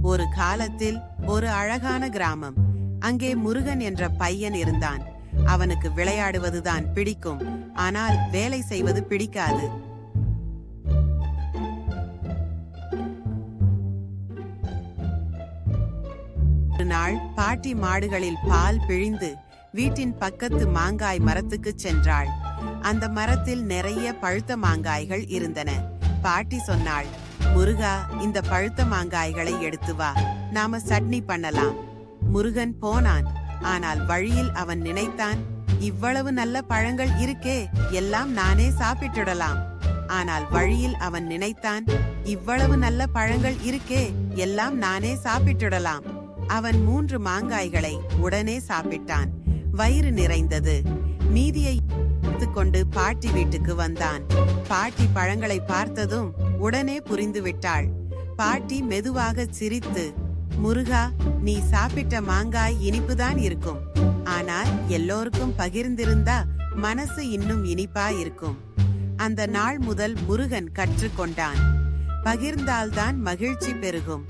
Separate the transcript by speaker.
Speaker 1: ஒரு காலத்தில் ஒரு அழகான கிராமம். அங்கே முருகன் என்ற பையன் இருந்தான். அவனுக்கு விளையாடுவதுதான் பிடிக்கும், ஆனால் வேலை செய்வது பிடிக்காது. ஒரு நாள் பாட்டி மாடுகளில் பால் பிழிந்து வீட்டின் பக்கத்து மாங்காய் மரத்துக்கு சென்றாள். அந்த மரத்தில் நிறைய பழுத்த மாங்காய்கள் இருந்தன. பாட்டி சொன்னாள், முருகா, இந்த பழுத்த மாங்காய்களை எடுத்து வா, நாம சட்னி பண்ணலாம். முருகன் போனான். ஆனால் வழியில் அவன் நினைத்தான், இவ்வளவு நல்ல பழங்கள் இருக்கே, எல்லாம் நானே சாப்பிட்டுடலாம். ஆனால் வழியில் அவன் நினைத்தான், இவ்வளவு நல்ல பழங்கள் இருக்கே, எல்லாம் நானே சாப்பிட்டுடலாம். அவன் 3 மாங்காய்களை உடனே சாப்பிட்டான். வயிறு நிறைந்தது. மீதியை கொண்டு பாட்டி வீட்டுக்கு வந்தான். பாட்டி பழங்களை பார்த்ததும் உடனே புரிந்து விட்டாள். பாட்டி மெதுவாக சிரித்து, முருகா, நீ சாப்பிட்ட மாங்காய் இனிப்புதான் இருக்கும். ஆனால் எல்லோருக்கும் பகிர்ந்திருந்தா மனசு இன்னும் இனிப்பா இருக்கும். அந்த நாள் முதல் முருகன் கற்றுக்கொண்டான், பகிர்ந்தால்தான் மகிழ்ச்சி பெருகும்.